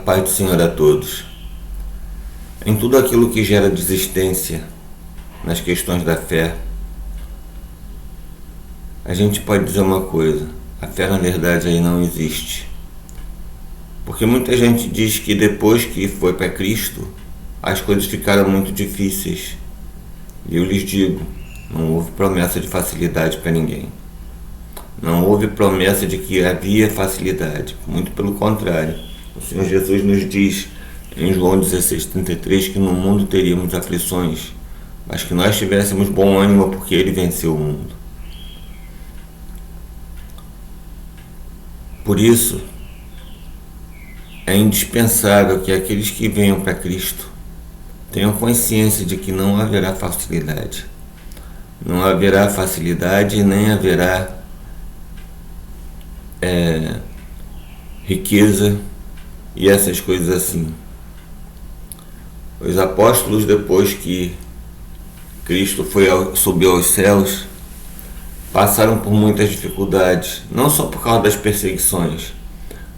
paz do Senhor a todos. Em tudo aquilo que gera desistência nas questões da fé, a gente pode dizer uma coisa: a fé na verdade aí não existe. Porque muita gente diz que depois que foi para Cristo, as coisas ficaram muito difíceis. E eu lhes digo, não houve promessa de facilidade para ninguém. Não houve promessa de que havia facilidade, muito pelo contrário. O Senhor Jesus nos diz em João 16:33 que no mundo teríamos aflições, mas que nós tivéssemos bom ânimo porque Ele venceu o mundo. Por isso, é indispensável que aqueles que venham para Cristo tenham consciência de que não haverá facilidade. Não haverá facilidade nem haverá riqueza e essas coisas assim. Os apóstolos, depois que Cristo subiu aos céus, passaram por muitas dificuldades, não só por causa das perseguições,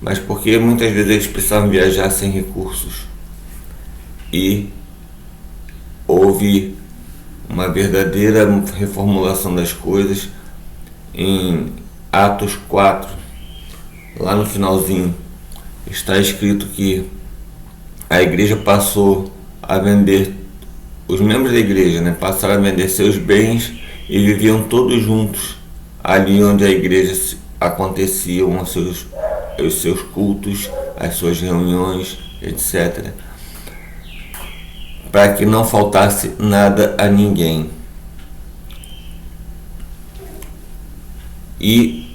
mas porque muitas vezes eles precisavam viajar sem recursos. E houve uma verdadeira reformulação das coisas. Em Atos 4, lá no finalzinho, está escrito que a igreja passou a vender, os membros da igreja, passaram a vender seus bens e viviam todos juntos ali onde a igreja aconteciam os seus cultos, as suas reuniões, etc. Para que não faltasse nada a ninguém. E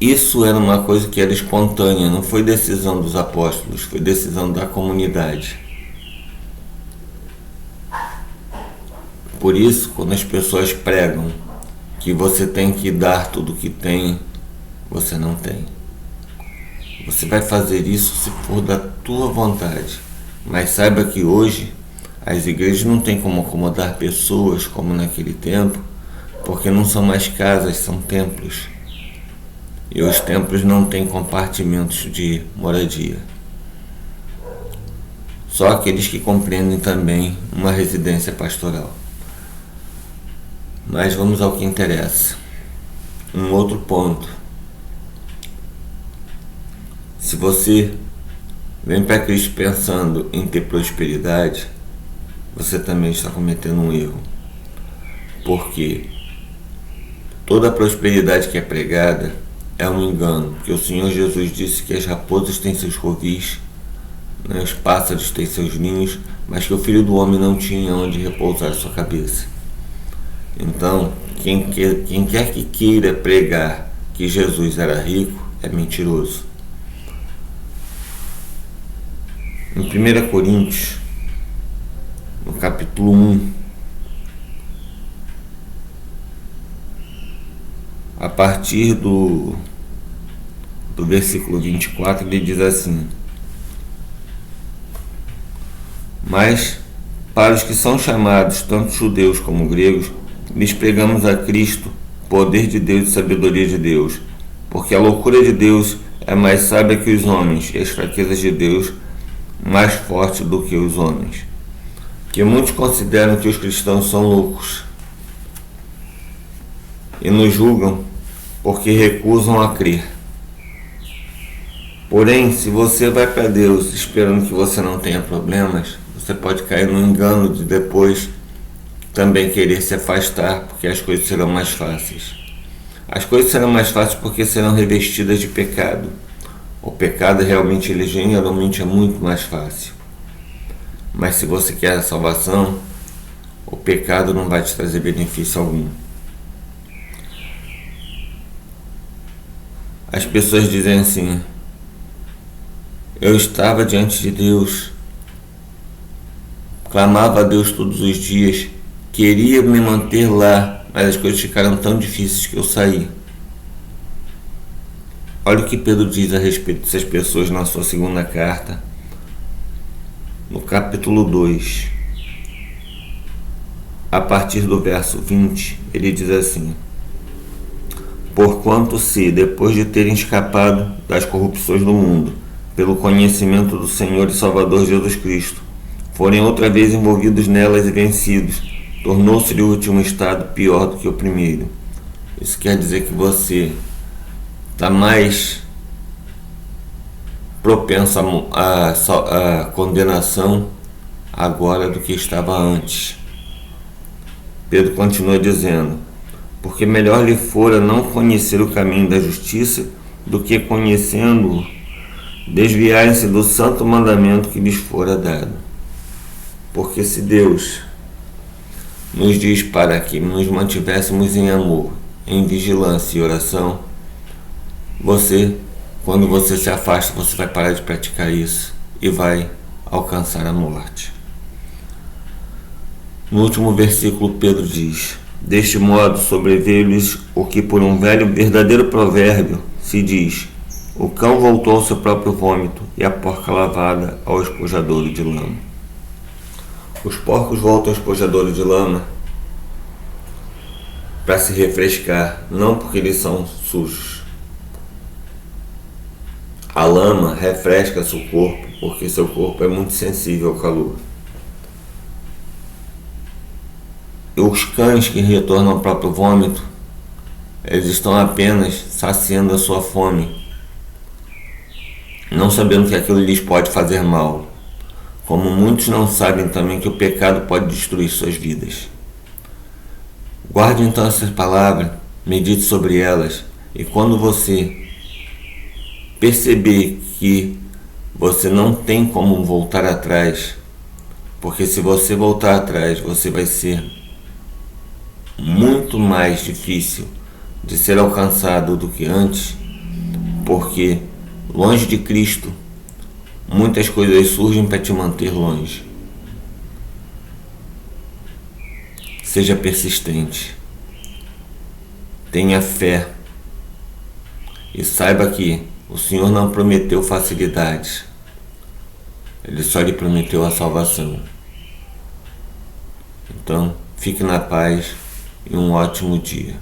isso era uma coisa que era espontânea, não foi decisão dos apóstolos, foi decisão da comunidade. Por isso, quando as pessoas pregam que você tem que dar tudo o que tem, você não tem. Você vai fazer isso se for da tua vontade. Mas saiba que hoje as igrejas não têm como acomodar pessoas como naquele tempo, porque não são mais casas, são templos. E os templos não têm compartimentos de moradia. Só aqueles que compreendem também uma residência pastoral. Mas vamos ao que interessa. Um outro ponto. Se você vem para Cristo pensando em ter prosperidade, você também está cometendo um erro. Porque toda a prosperidade que é pregada é um engano. Porque o Senhor Jesus disse que as raposas têm seus covis, os pássaros têm seus ninhos, mas que o Filho do Homem não tinha onde repousar a sua cabeça. Então, quem quer que queira pregar que Jesus era rico é mentiroso. Em 1 Coríntios, no capítulo 1, a partir do versículo 24, ele diz assim: mas para os que são chamados, tanto judeus como gregos, lhes pregamos a Cristo, poder de Deus e sabedoria de Deus, porque a loucura de Deus é mais sábia que os homens, e as fraquezas de Deus mais fortes do que os homens. Que muitos consideram que os cristãos são loucos e nos julgam porque recusam a crer. Porém, se você vai para Deus esperando que você não tenha problemas, você pode cair no engano de depois também querer se afastar, porque as coisas serão mais fáceis. As coisas serão mais fáceis porque serão revestidas de pecado. O pecado realmente, ele geralmente é muito mais fácil. Mas se você quer a salvação, o pecado não vai te trazer benefício algum. As pessoas dizem assim: eu estava diante de Deus, clamava a Deus todos os dias, queria me manter lá, mas as coisas ficaram tão difíceis que eu saí. Olha o que Pedro diz a respeito dessas pessoas na sua segunda carta, no capítulo 2, a partir do verso 20, ele diz assim: porquanto se, depois de terem escapado das corrupções do mundo, pelo conhecimento do Senhor e Salvador Jesus Cristo, forem outra vez envolvidos nelas e vencidos, tornou-se-lhe o último estado pior do que o primeiro. Isso quer dizer que você está mais propenso à condenação agora do que estava antes. Pedro continua dizendo: porque melhor lhe fora não conhecer o caminho da justiça do que, conhecendo-o, desviarem-se do santo mandamento que lhes fora dado. Porque se Deus nos diz para que nos mantivéssemos em amor, em vigilância e oração, quando você se afasta, você vai parar de praticar isso e vai alcançar a morte. No último versículo, Pedro diz: deste modo sobreveio-lhes o que por um verdadeiro provérbio se diz: o cão voltou ao seu próprio vômito e a porca lavada ao espojadouro de lama. Os porcos voltam ao espojadouro de lama para se refrescar, não porque eles são sujos. A lama refresca seu corpo porque seu corpo é muito sensível ao calor. E os cães que retornam ao próprio vômito, eles estão apenas saciando a sua fome, não sabendo que aquilo lhes pode fazer mal, como muitos não sabem também que o pecado pode destruir suas vidas. Guarde então essas palavras, medite sobre elas, e quando você perceber que você não tem como voltar atrás, porque se você voltar atrás, você vai ser muito mais difícil de ser alcançado do que antes, porque longe de Cristo, muitas coisas surgem para te manter longe. Seja persistente, tenha fé e saiba que o Senhor não prometeu facilidades, Ele só lhe prometeu a salvação. Então, fique na paz e um ótimo dia.